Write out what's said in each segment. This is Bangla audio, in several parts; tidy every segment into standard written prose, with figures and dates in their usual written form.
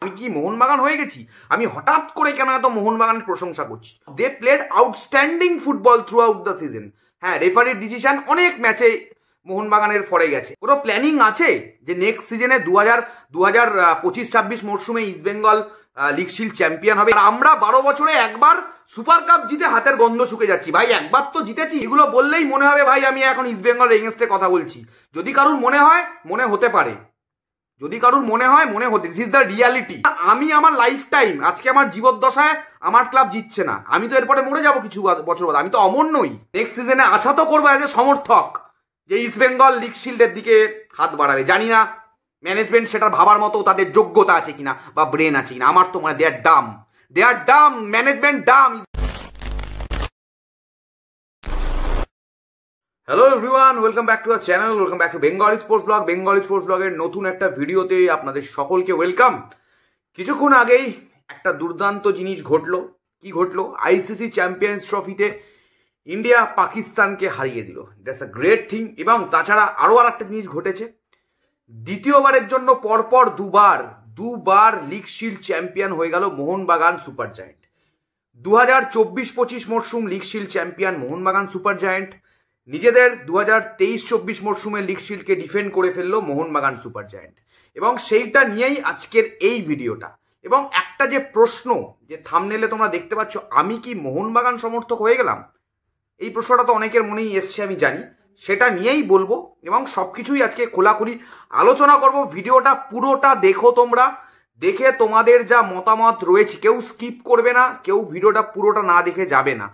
আমি কি মোহনবাগান হয়ে গেছি? আমি হঠাৎ করে কেন এত মোহনবাগানের প্রশংসা করছি? They played outstanding football throughout the season. হ্যাঁ, রেফারির ডিসিশন অনেক ম্যাচে মোহনবাগানের ফরে গেছে। কোনো প্ল্যানিং আছে যে নেক্সট সিজনে 2025-26 মরশুমে ইস্টবেঙ্গল লিগ শিল্ড চ্যাম্পিয়ন হবে? আর আমরা 12 বছরে একবার সুপার কাপ জিতে হাতের গন্ধ শুকে যাচ্ছি। ভাই একবার তো জিতেছি। এগুলো বললেই মনে হবে ভাই আমি এখন ইস্টবেঙ্গল এগেনস্টে কথা বলছি। যদি কারুর মনে হয়, মনে হতে পারে, যদি কারুর মনে হয় মনে হতে, দিস ইজ দ্য রিয়ালিটি। আমি আমার লাইফ টাইম, আজকে আমার জীবদ্দশায় আমার ক্লাব জিতছে না, আমি তো এরপরে মরে যাবো কিছু বছর বাদ। আমি তো অমর নই। নেক্সট সিজনে আশা তো করবো এজ এ সমর্থক যে ইস্টবেঙ্গল লিগ শিল্ডের দিকে হাত বাড়াবে। জানি না ম্যানেজমেন্ট সেটা ভাবার মতো তাদের যোগ্যতা আছে কিনা বা ব্রেন আছে কিনা। আমার তো মানে দে আর Dam, management Dam. Hello everyone, welcome back to our channel, welcome back to Bengali sports blog. Bengali sports ব্লগের নতুন একটা ভিডিওতে আপনাদের সকলকে ওয়েলকাম। কিছুক্ষণ আগেই একটা দুর্দান্ত জিনিস ঘটলো। কি ঘটলো? আইসিসি চ্যাম্পিয়ন্স ট্রফিতে ইন্ডিয়া পাকিস্তানকে হারিয়ে দিল। That's a great thing. এবং তাছাড়া আরও আর একটা জিনিস ঘটেছে, দ্বিতীয়বারের জন্য পরপর দুবার লিগ শিল্ড চ্যাম্পিয়ন হয়ে গেল মোহনবাগান সুপার জায়েন্ট। 2024-25 মরশুম league shield champion Mohun Bagan super giant. নিজেদের 2023-24 মরশুমে লিগ শিল্ডকে ডিফেন্ড করে ফেললো মোহনবাগান সুপার জায়েন্ট। এবং সেইটা নিয়েই আজকের এই ভিডিওটা। এবং একটা যে প্রশ্ন, যে থাম্বনেলে তোমরা দেখতে পাচ্ছ, আমি কি মোহনবাগান সমর্থক হয়ে গেলাম? এই প্রশ্নটা তো অনেকের মনেই এসছে, আমি জানি। সেটা নিয়েই বলবো এবং সব কিছুই আজকে খোলাখুলি আলোচনা করব। ভিডিওটা পুরোটা দেখো তোমরা, দেখে তোমাদের যা মতামত রয়েছে, কেউ স্কিপ করবে না, কেউ ভিডিওটা পুরোটা না দেখে যাবে না।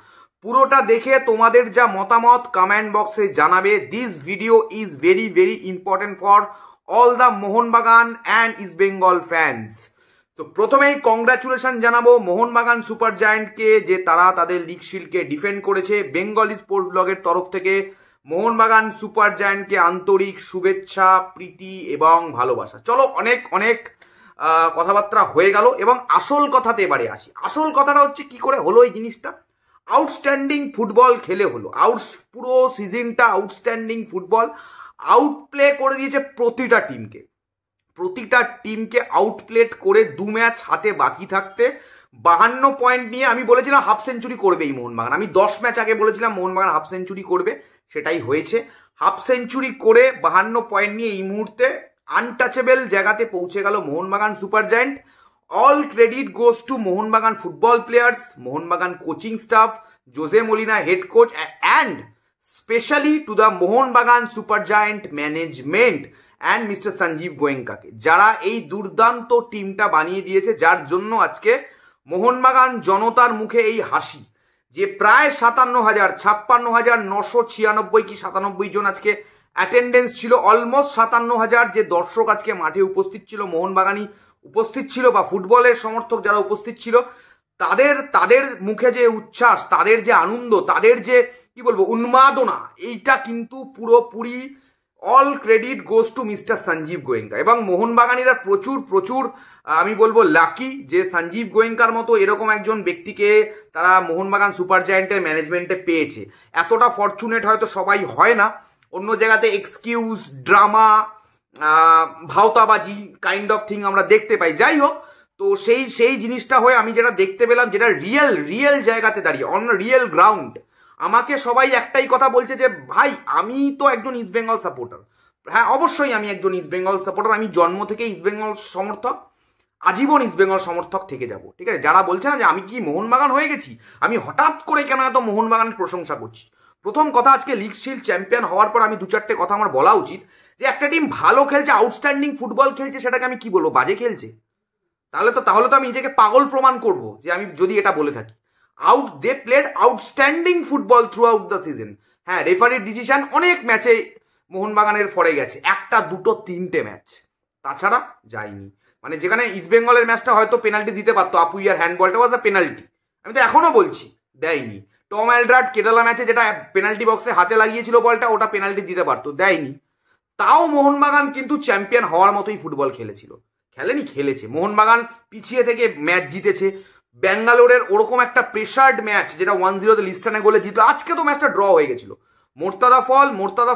পুরোটা দেখে তোমাদের যা মতামত কমেন্ট বক্সে জানাবে। This video is very very important for all the Mohun Bagan and east Bengal fans. তো প্রথমেই কংগ্রাচুলেশন জানাবো মোহনবাগান সুপার জায়েন্টকে, যে তারা তাদের লিগ শিল্ডকে ডিফেন্ড করেছে। বেঙ্গলি স্পোর্টস ব্লগের তরফ থেকে মোহনবাগান সুপার জায়েন্টকে আন্তরিক শুভেচ্ছা, প্রীতি এবং ভালোবাসা। চলো, অনেক অনেক কথাবার্তা হয়ে গেল এবং আসল কথাতে এবারে আসি। আসল কথাটা হচ্ছে কি করে হলো এই জিনিসটা। আউটস্ট্যান্ডিং ফুটবল খেলে হলো। পুরো সিজনটা আউটস্ট্যান্ডিং ফুটবল আউটপ্লে করে দিয়েছে প্রতিটা টিমকে আউটপ্লেট করে 2 ম্যাচ হাতে বাকি থাকতে 52 পয়েন্ট নিয়ে আমি বলেছিলাম হাফ সেঞ্চুরি করবে এই মোহনবাগান। আমি 10 ম্যাচ আগে বলেছিলাম মোহনবাগান হাফ সেঞ্চুরি করবে, সেটাই হয়েছে। হাফ সেঞ্চুরি করে 52 পয়েন্ট নিয়ে এই মুহূর্তে আনটাচেবল জায়গাতে পৌঁছে গেল Mohun Bagan super giant. All credit goes two Mohun Bagan football players, Mohun Bagan coaching staff, Jose Malina head coach, and specially to the Mohun Bagan super giant management and mister Sanjeev গোয়েঙ্কাকে, যারা এই দুর্দান্ত টিমটা বানিয়ে দিয়েছে, যার জন্য আজকে মোহনবাগান জনতার মুখে এই হাসি, যে প্রায় 57,996 কি 97 জন আজকে অ্যাটেন্ডেন্স ছিল, অলমোস্ট 57,000 যে দর্শক আজকে মাঠে উপস্থিত ছিল, মোহনবাগানই উপস্থিত ছিল বা ফুটবলের সমর্থক যারা উপস্থিত ছিল, তাদের মুখে যে উচ্ছ্বাস, তাদের যে আনন্দ, তাদের যে কি বলবো উন্মাদনা, এইটা কিন্তু পুরোপুরি all credit goes to mister Sanjiv Goenka. এবং মোহনবাগানিরা প্রচুর আমি বলবো লাকি যে সঞ্জীব গোয়েঙ্কার মতো এরকম একজন ব্যক্তিকে তারা মোহনবাগান সুপার জায়েন্টের ম্যানেজমেন্টে পেয়েছে। এতটা ফরচুনেট হয়তো সবাই হয় না। অন্য জায়গাতে এক্সকিউজ, ড্রামা, ভাওতাবাজি কাইন্ড অফ থিং আমরা দেখতে পাই। যাই হোক, তো সেই জিনিসটা হয়ে আমি যেটা দেখতে পেলাম, যেটা রিয়েল জায়গাতে দাঁড়িয়ে অন রিয়েল গ্রাউন্ড, আমাকে সবাই একটাই কথা বলছে যে ভাই আমি তো একজন ইস্ট বেঙ্গল সাপোর্টার। হ্যাঁ, অবশ্যই আমি একজন ইস্ট বেঙ্গল সাপোর্টার। আমি জন্ম থেকে ইস্ট বেঙ্গল সমর্থক, আজীবন ইস্ট বেঙ্গল সমর্থক থেকে যাব। ঠিক আছে? যারা বলছে না যে আমি কি মোহনবাগান হয়ে গেছি, আমি হঠাৎ করে কেন এত মোহনবাগানের প্রশংসা করছি। প্রথম কথা, আজকে লিগ শিল্ড চ্যাম্পিয়ন হওয়ার পর আমি 2-4টে কথা আমার বলা উচিত, যে একটা টিম ভালো খেলছে, আউটস্ট্যান্ডিং ফুটবল খেলছে, সেটাকে আমি কি বলবো, বাজে খেলছে? তাহলে তো আমি নিজেকে পাগল প্রমাণ করব যে আমি যদি এটা বলে থাকি। They played outstanding football throughout the season. হ্যাঁ, রেফারির ডিসিশন অনেক ম্যাচে মোহনবাগানের ফরে গেছে, 1, 2, 3টে ম্যাচ, তাছাড়া যায়নি। মানে যেখানে ইস্ট বেঙ্গলের ম্যাচটা হয়তো পেনাল্টি দিতে পারতো, আপুইয়ার হ্যান্ডবলটা ওয়াজ আ পেনাল্টি, আমি তো এখনো বলছি দেয়নি। টম অ্যালড্রাট কেরালা ম্যাচে যেটা পেনাল্টি বক্সে হাতে লাগিয়েছিল বলটা, ওটা পেনাল্টি দিতে পারতো, দেয়নি। তাও মোহনবাগান কিন্তু চ্যাম্পিয়ন হওয়ার মতোই ফুটবল খেলেছিল। খেলেছে মোহনবাগান, পিছিয়ে থেকে ম্যাচ জিতেছে। ব্যাঙ্গালোরের ওরকম একটা প্রেশার্ড ম্যাচ, যেটা 1-0 লিস্টানে গোলে জিতলো, আজকে তো ম্যাচটা ড্র হয়ে গেছিল। মোর্তাদা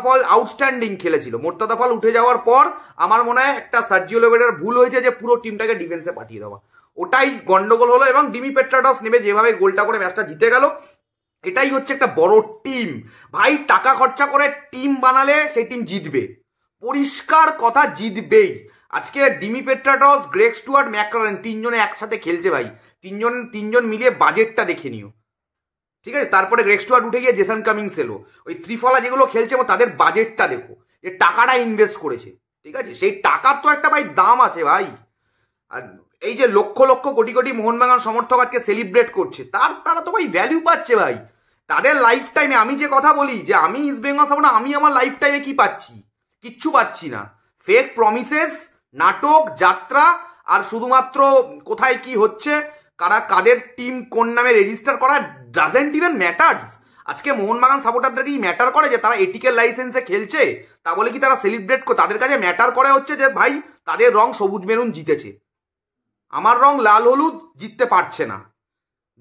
ফল আউটস্ট্যান্ডিং খেলেছিল। মোর্তাদা ফল উঠে যাওয়ার পর আমার মনে হয় একটা সার্জিও লেভেটের ভুল হয়েছে যে পুরো টিমটাকে ডিফেন্সে পাঠিয়ে দেওয়া, ওটাই গন্ডগোল হলো। এবং ডিমি পেট্রাটস নেমে যেভাবে গোলটা করে ম্যাচটা জিতে গেল, এটাই হচ্ছে একটা বড় টিম ভাই। টাকা খরচা করে টিম বানালে সেই টিম জিতবে, পরিষ্কার কথা, জিতবেই। আজকে Dimi Petratos, Greg Stewart, McLaren তিনজনে একসাথে খেলছে ভাই। তিনজন মিলিয়ে বাজেটটা দেখে নিও, ঠিক আছে? তারপরে গ্রেগ স্টুয়ার্ট উঠে গিয়ে জেসন কামিংস এলো। ওই ত্রিফলা যেগুলো খেলছে তাদের বাজেটটা দেখো, যে টাকাটা ইনভেস্ট করেছে, ঠিক আছে? সেই টাকার তো একটা ভাই দাম আছে ভাই। আর এই যে লক্ষ লক্ষ কোটি কোটি মোহনবাগান সমর্থক আজকে সেলিব্রেট করছে, তারা তো ভাই ভ্যালু পাচ্ছে ভাই তাদের লাইফ টাইমে। আমি যে কথা বলি যে আমি ইস্ট বেঙ্গল সাপোর্টার, আমি আমার লাইফ টাইমে কি পাচ্ছি? কিচ্ছু পাচ্ছি না। ফেক প্রমিসেস, নাটক, যাত্রা, আর শুধুমাত্র কোথায় কি হচ্ছে, কাদের টিম কোন নামে রেজিস্টার করা, ডাজেন্ট ইভেন ম্যাটার্স। আজকে মোহনবাগান সাপোর্টারদের কি ম্যাটার করে যে তারা এটিকেল লাইসেন্সে খেলছে? তা বলে কি তারা সেলিব্রেট করে? তাদের কাছে ম্যাটার করে হচ্ছে যে ভাই তাদের রং সবুজ মেরুন জিতেছে, আমার রং লাল হলুদ জিততে পারছে না।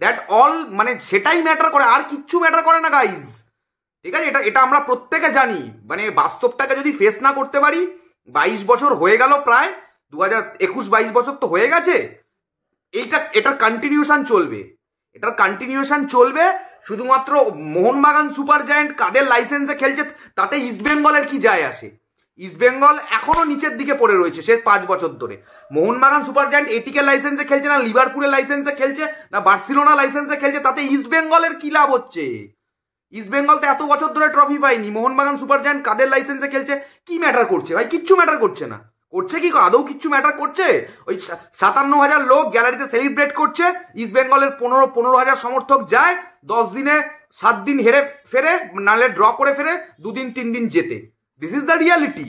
দ্যাট অল, মানে সেটাই ম্যাটার করে, আর কিচ্ছু ম্যাটার করে না গাইজ, ঠিক আছে? এটা আমরা প্রত্যেকে জানি। মানে বাস্তবটাকে যদি ফেস না করতে পারি, 22 বছর হয়ে গেল, প্রায় 2021-22 বছর তো হয়ে গেছে। এটার কন্টিনিউশন চলবে। শুধুমাত্র মোহনবাগান সুপার জায়ান্ট কাদের লাইসেন্সে খেলছে তাতে ইস্টবেঙ্গলের কি যায় আসে? ইস্টবেঙ্গল এখনো নিচের দিকে পড়ে রয়েছে সে 5 বছর ধরে। মোহনবাগান সুপার জায়ান্ট এটিকে লাইসেন্সে খেলছে না, লিভারপুলের লাইসেন্সে খেলছে না, বার্সেলোনা লাইসেন্সে খেলছে, তাতে ইস্টবেঙ্গলের কি লাভ হচ্ছে? ইস্টবেঙ্গল তো এত বছর ধরে ট্রফি পায়নি। মোহনবাগান সুপার জায়ান্ট কাদের লাইসেন্সে খেলছে কি ম্যাটার করছে ভাই? কিচ্ছু ম্যাটার করছে না। করছে কি আদৌ কিচ্ছু ম্যাটার করছে? ওই 57,000 লোক গ্যালারিতে সেলিব্রেট করছে, ইস্টবেঙ্গলের 15,000 সমর্থক যায় 10 দিনে 7 দিন হেরে ফেরে, নাহলে ড্র করে ফেরে, 2 দিন 3 দিন জেতে। This is the reality,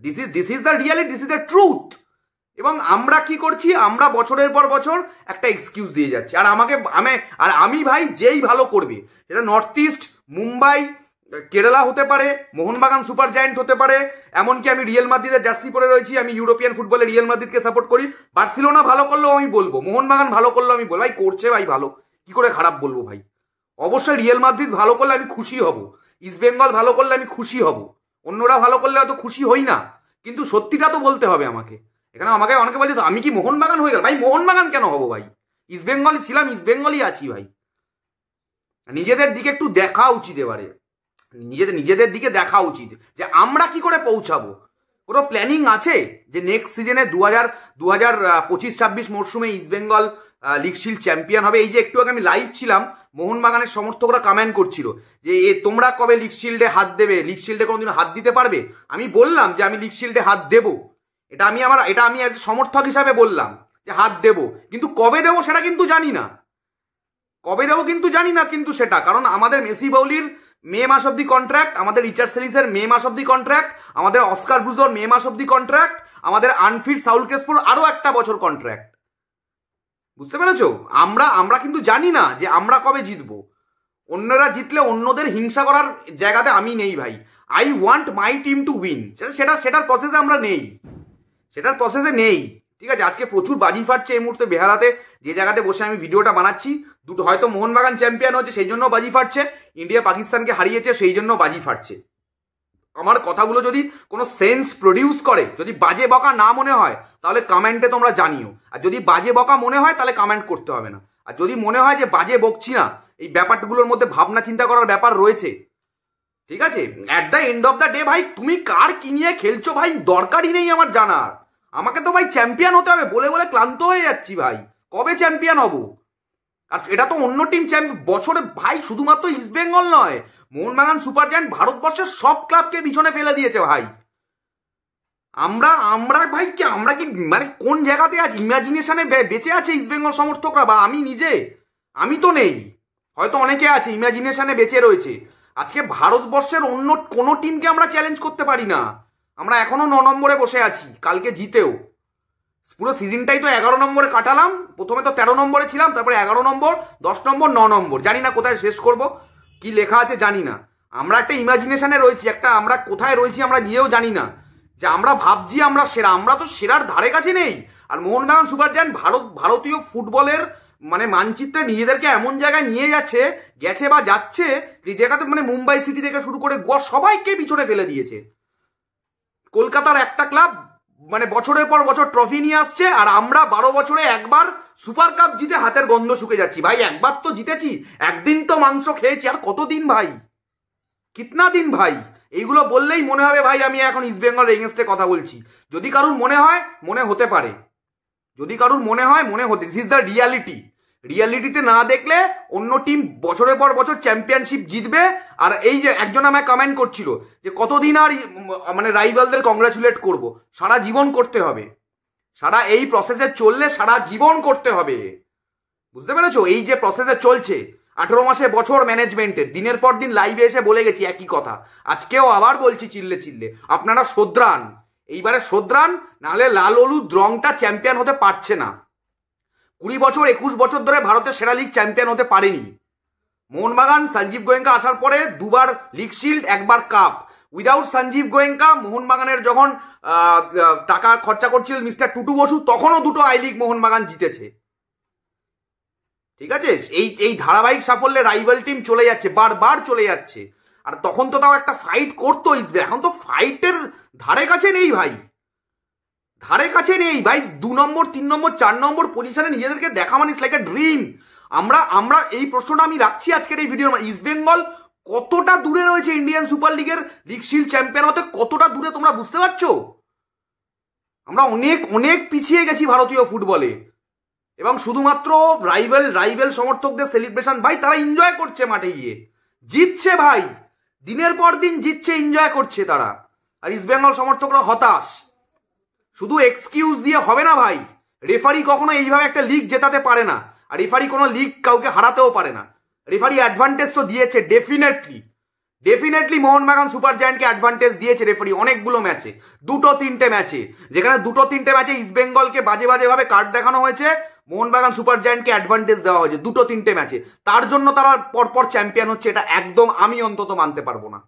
this is the reality, this is the truth. এবং আমরা কি করছি? আমরা বছরের পর বছর একটা এক্সকিউজ দিয়ে যাচ্ছি। আর আমি ভাই যেই ভালো করবে, সেটা নর্থ ইস্ট, মুম্বাই, কেরালা হতে পারে, মোহনবাগান সুপার জায়ান্ট হতে পারে, এমনকি আমি রিয়েল মাদ্রিদের জার্সি পরে রয়েছি, আমি ইউরোপিয়ান ফুটবলে রিয়েল মাদ্রিদকে সাপোর্ট করি। বার্সেলোনা ভালো করলেও আমি বলবো, মোহনবাগান ভালো করলেও আমি বলবো ভাই করছে ভাই ভালো, কি করে খারাপ বলবো ভাই? অবশ্যই রিয়েল মাদ্রিদ ভালো করলে আমি খুশি হব, ইস্টবেঙ্গল ভালো করলে আমি খুশি হব, অন্যরা ভালো করলে হয়তো খুশি হই না, কিন্তু সত্যিটা তো বলতে হবে আমাকে। এখানে আমাকে অনেকে বলছে তো আমি কি মোহনবাগান হয়ে গেল? ভাই মোহনবাগান কেন হবো ভাই? ইস্টবেঙ্গলই ছিলাম, ইস্টবেঙ্গলই আছি ভাই। নিজেদের দিকে একটু দেখা উচিত, এবারে নিজেদের দিকে দেখা উচিত যে আমরা কি করে পৌঁছাবো। কোনো প্ল্যানিং আছে যে নেক্সট সিজনে 2025-26 মরশুমে ইস্টবেঙ্গল লিগ শিল্ড চ্যাম্পিয়ন হবে? এই যে একটু আগে আমি লাইভ ছিলাম, মোহনবাগানের সমর্থকরা কমেন্ট করছিল যে তোমরা কবে লিগ শিল্ডে হাত দেবে, লিগ শিল্ডে কোনোদিন হাত দিতে পারবে? আমি বললাম যে আমি লিগ শিল্ডে হাত দেবো, এটা আমি এজ সমর্থক হিসাবে বললাম যে হাত দেবো, কিন্তু কবে দেবো সেটা কিন্তু জানি না, কিন্তু সেটা কারণ আমাদের মেসি বাউলির মে মাস অব্দি কন্ট্রাক্ট, আমাদের রিচার্ড সেলিসের মে মাস অব্দি কন্ট্রাক্ট, আমাদের অস্কার ব্রুজোর মে মাস অব্দি কন্ট্রাক্ট, আমাদের আনফিট সাউল ক্রেসপোর আরো 1 বছর কন্ট্রাক্ট। বুঝতে পেরেছো? আমরা কিন্তু জানি না যে আমরা কবে জিতবো। অন্যরা জিতলে অন্যদের হিংসা করার জায়গাতে আমি নেই ভাই। I want my team to win, সেটার প্রসেসে আমরা নেই, ঠিক আছে? আজকে প্রচুর বাজি ফাটছে এই মুহূর্তে বেহালাতে, যে জায়গাতে বসে আমি ভিডিওটা বানাচ্ছি। দুটো হয়তো মোহনবাগান চ্যাম্পিয়ন হচ্ছে সেই জন্য বাজি ফাটছে, ইন্ডিয়া পাকিস্তানকে হারিয়েছে সেই জন্য বাজি ফাটছে। আমার কথাগুলো যদি কোনো সেন্স প্রডিউস করে, যদি বাজে বকা না মনে হয় তাহলে কমেন্টে তোমরা জানিও, আর যদি বাজে বকা মনে হয় তাহলে কমেন্ট করতে হবে না। আর যদি মনে হয় যে বাজে বকছি না, এই ব্যাপারগুলোর মধ্যে ভাবনা চিন্তা করার ব্যাপার রয়েছে, ঠিক আছে? At the end of the day ভাই তুমি কার কি নিয়ে খেলছো ভাই দরকারই নেই আমার জানার। আমাকে তো ভাই চ্যাম্পিয়ন হতে হবে, বলে বলে ক্লান্ত হয়ে যাচ্ছি ভাই। কবে চ্যাম্পিয়ন হব? আর এটা তো অন্য টিম বছরে ভাই, শুধুমাত্র ইস্টবেঙ্গল নয়, মোহনবাগান সুপার জায়ান্ট ভারতবর্ষের সব ক্লাবকে পিছনে ফেলে দিয়েছে ভাই। আমরা ভাই কি আমরা কি মানে কোন জায়গাতে আছি? ইমাজিনেশনে বেঁচে আছে ইস্টবেঙ্গল সমর্থকরা, বা আমি নিজে? আমি তো নেই, হয়তো অনেকে আছে ইমাজিনেশনে বেঁচে রয়েছে। আজকে ভারতবর্ষের অন্য কোনো টিমকে আমরা চ্যালেঞ্জ করতে পারি না। আমরা এখনো 9 নম্বরে বসে আছি, কালকে জিতেও। পুরো সিজনটাই তো 11 নম্বরে কাটালাম, প্রথমে তো 13 নম্বরে ছিলাম, তারপরে 11 নম্বর, 10 নম্বর, 9 নম্বর, জানি না কোথায় শেষ করব, কি লেখা আছে জানি না। আমরা একটা ইমাজিনেশনে রয়েছি, আমরা কোথায় রয়েছি আমরা নিজেও জানি না, যে আমরা ভাবছি আমরা সেরা, আমরা তো সেরার ধারে কাছে নেই। আর মোহনবাগান সুপার জায়ান্ট ভারতীয় ফুটবলের মানে মানচিত্রে নিজেদেরকে এমন জায়গায় নিয়ে গেছে বা যাচ্ছে যে জায়গাতে মানে মুম্বাই সিটি থেকে শুরু করে গোয়া সবাইকে পিছনে ফেলে দিয়েছে। কলকাতার একটা ক্লাব মানে বছরের পর বছর ট্রফি নিয়ে আসছে, আর আমরা 12 বছরে একবার সুপার কাপ জিতে হাতের গন্ধ শুকে যাচ্ছি। ভাই একবার তো জিতেছি, একদিন তো মাংস খেয়েছি, আর কতদিন ভাই, কিতনা দিন ভাই? এইগুলো বললেই মনে হবে ভাই আমি এখন ইস্ট বেঙ্গল এগেনস্টে কথা বলছি। যদি কারুর মনে হয় মনে হতে পারে, যদি কারুর মনে হয় মনে হতে, দিস ইজ দ্য রিয়ালিটি। রিয়ালিটিতে না দেখলে অন্য টিম বছরের পর বছর চ্যাম্পিয়নশিপ জিতবে। আর এই যে একজন আমায় কমেন্ট করছিল যে কতদিন আর মানে রাইভালদের কংগ্রাচুলেট করব, সারা জীবন করতে হবে, সারা এই প্রসেসে চললে সারা জীবন করতে হবে, বুঝতে পেরেছো? এই যে প্রসেসে চলছে 18 মাসে বছর ম্যানেজমেন্টের, দিনের পর দিন লাইভে এসে বলে গেছি একই কথা, আজকেও আবার বলছি চিল্লে চিল্লে, আপনারা শোধরান, এইবারে শোধরান, নাহলে লাল হলুদ রংটা চ্যাম্পিয়ন হতে পারছে না। 20 বছর 21 বছর ধরে ভারতের সেরা লিগ চ্যাম্পিয়ন হতে পারেনি। মোহনবাগান সঞ্জীব গোয়েঙ্কা আসার পরে 2 বার লিগ শিল্ড, 1 বার কাপ। উইদাউট সঞ্জীব গোয়েঙ্কা মোহনবাগানের যখন টাকা খরচা করছিল মিস্টার টুটু বসু, তখনও 2টো আই লিগ মোহনবাগান জিতেছে। ঠিক আছে, এই ধারাবাহিক সাফল্যে রাইভাল টিম চলে যাচ্ছে, বারবার চলে যাচ্ছে। আর তখন তো তাও একটা ফাইট করতো, এখন তো ফাইটের ধারে কাছে নেই ভাই, ধারে কাছে নেই ভাই। 2 নম্বর 3 নম্বর 4 নম্বর পজিশনে নিজেদেরকে দেখা মানে ইটস লাইক এ ড্রিম। আমরা এই প্রশ্নটা আমি রাখছি আজকের এই ভিডিওর, ইস্ট বেঙ্গল কতটা দূরে রয়েছে ইন্ডিয়ান সুপার লিগের লিগ শিল্ড চ্যাম্পিয়ন হতে, কতটা দূরে তোমরা বুঝতে পারছো? আমরা অনেক অনেক পিছিয়ে গেছি ভারতীয় ফুটবলে। এবং শুধুমাত্র রাইভেল সমর্থকদের সেলিব্রেশন, ভাই তারা এনজয় করছে মাঠে গিয়ে, জিতছে ভাই, দিনের পর দিন জিতছে, এনজয় করছে তারা। আর ইস্ট বেঙ্গল সমর্থকরা হতাশ। শুধু এক্সকিউজ দিয়ে হবে না ভাই, রেফারি কখনো এইভাবে একটা লিগ জেতাতে পারে না, আর রেফারি কোনো লিগ কাউকে হারাতেও পারে না। রেফারি অ্যাডভান্টেজ তো দিয়েছে ডেফিনেটলি মোহনবাগান সুপার জায়ান্টকে অ্যাডভান্টেজ দিয়েছে রেফারি অনেকগুলো ম্যাচে, 2-3টে ম্যাচে, যেখানে 2-3টে ম্যাচে ইস্ট বেঙ্গলকে বাজে কার্ড দেখানো হয়েছে, মোহনবাগান সুপার জায়ান্টকে অ্যাডভান্টেজ দেওয়া হয়েছে 2-3টে ম্যাচে। তার জন্য তারা পরপর চ্যাম্পিয়ন হচ্ছে, এটা একদম আমি অন্তত মানতে পারবো না।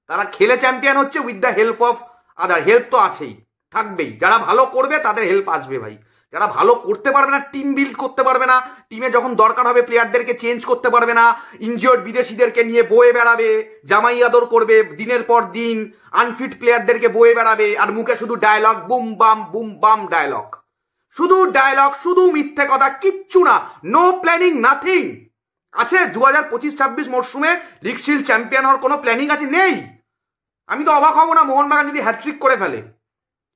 তারা খেলে চ্যাম্পিয়ন হচ্ছে with the help of other, help তো আছেই, থাকবেই, যারা ভালো করবে তাদের হেল্প আসবে ভাই। যারা ভালো করতে পারবে না, টিম বিল্ড করতে পারবে না, টিমে যখন দরকার হবে প্লেয়ারদেরকে চেঞ্জ করতে পারবে না, ইনজিওর্ড বিদেশিদেরকে নিয়ে বয়ে বেড়াবে, জামাই আদর করবে দিনের পর দিন, আনফিট প্লেয়ারদেরকে বয়ে বেড়াবে, আর মুখে শুধু ডায়লগ, বুম বাম ডায়লগ, শুধু ডায়লগ, শুধু মিথ্যে কথা, কিচ্ছু না, নো প্ল্যানিং, নাথিং। আছে 2025-26 মরশুমে লিগ শিল্ড চ্যাম্পিয়ন হওয়ার কোনো প্ল্যানিং আছে? নেই। আমি তো অবাক হব না মোহনবাগান যদি হ্যাট্রিক করে ফেলে,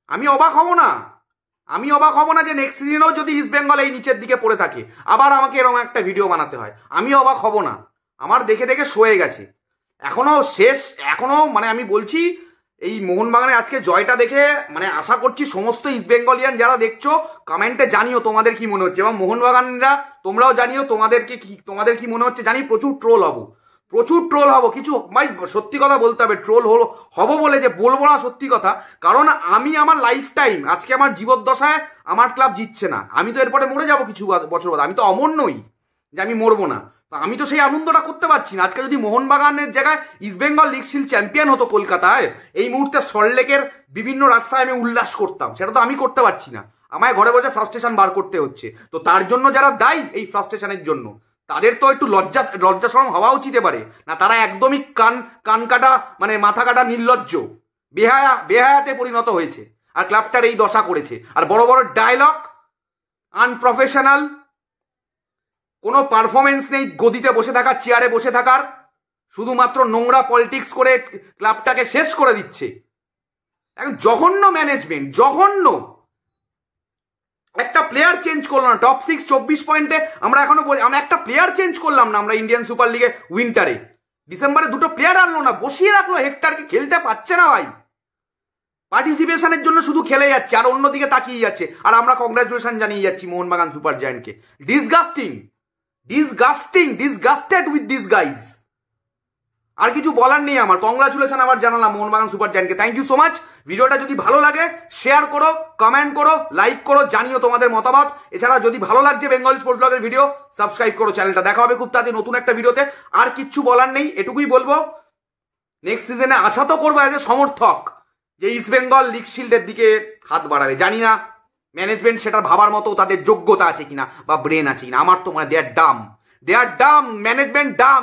আমি অবাক হব না যে নেক্সট সিজনেও যদি ইস্ট বেঙ্গল এই নিচের দিকে পড়ে থাকে, আবার আমাকে এরকম একটা ভিডিও বানাতে হয়, আমি অবাক হব না। আমার দেখে সয়ে গেছে এখনো মানে আমি বলছি এই মোহনবাগানের আজকে জয়টা দেখে মানে আশা করছি সমস্ত ইস্ট বেঙ্গলিয়ান যারা দেখছো কমেন্টে জানিও তোমাদের কি মনে হচ্ছে, এবং মোহনবাগানরা তোমরাও জানিও তোমাদের কি মনে হচ্ছে। জানি প্রচুর ট্রোল হব, কিছু ভাই সত্যি কথা বলতে হবে, ট্রোল হব বলে যে বলবো না সত্যি কথা, কারণ আমি আমার লাইফ টাইম আজকে আমার জীবদ্দশায় আমার ক্লাব জিতছে না, আমি তো এরপরে মরে যাবো কিছু বছর বাদে, আমি তো অমর নই যে আমি মরবো না, আমি তো সেই আনন্দটা করতে পারছি না। আজকে যদি মোহনবাগানের জায়গায় east Bengal league shield champion হতো কলকাতায়, এই মুহূর্তে সল্টলেকের বিভিন্ন রাস্তায় আমি উল্লাস করতাম, সেটা তো আমি করতে পারছি না, আমায় ঘরে বসে ফ্রাস্ট্রেশন বার করতে হচ্ছে। তো তার জন্য যারা দায়ী এই ফ্রাস্ট্রেশনের জন্য, তাদের তো একটু লজ্জা শরম হওয়া উচিত পারে না, তারা একদমই কান কাটা মানে মাথা কাটা নির্লজ্জ বেহায়াতে পরিণত হয়েছে, আর ক্লাবটার এই দশা করেছে। আর বড় বড় ডায়লগ, আনপ্রফেশনাল, কোনো পারফরমেন্স নেই, গদিতে বসে থাকার, চেয়ারে বসে থাকার, শুধুমাত্র নোংরা পলিটিক্স করে ক্লাবটাকে শেষ করে দিচ্ছে। এখন জঘন্য ম্যানেজমেন্ট, জঘন্য। একটা প্লেয়ার চেঞ্জ করলো না, টপ 6 24 পয়েন্টে আমরা আমরা একটা প্লেয়ার চেঞ্জ করলাম না, আমরা ইন্ডিয়ান সুপার লিগে উইন্টারে ডিসেম্বরে 2টো প্লেয়ার আনলো না, বসিয়ে রাখলো হেক্টরকে, খেলতে পারছে না ভাই, পার্টিসিপেশনের জন্য শুধু খেলে যাচ্ছে আর অন্যদিকে তাকিয়ে যাচ্ছে, আর আমরা কংগ্রাচুলেশন জানিয়ে যাচ্ছি Mohun Bagan super জায়ান্টকে। Disgusted with this guys. আর কিছু বলার নেই আমার, কংগ্রাচুলেশন আবার জানালাম Mohun Bagan super জায়ান্টকে, thank you so much. ভিডিওটা যদি ভালো লাগে শেয়ার করো, কমেন্ট করো, লাইক করো, জানিও তোমাদের মতামত। এছাড়া যদি ভালো লাগছে বেঙ্গলি স্পোর্টস ব্লগের ভিডিও, সাবস্ক্রাইব করো চ্যানেলটা। দেখা হবে খুব তাড়াতাড়ি নতুন একটা ভিডিওতে। আর কিচ্ছু বলার নেই, এটুকুই বলবো, নেক্সট সিজনে আশা তো করবো এজ এ সমর্থক যে ইস্ট বেঙ্গল লিগ শিল্ডের দিকে হাত বাড়াবে। জানি না ম্যানেজমেন্ট সেটা ভাবার মতো তাদের যোগ্যতা আছে কিনা বা ব্রেন আছে কিনা। আমার তো মানে দে আর ডাম, ম্যানেজমেন্ট ডাম।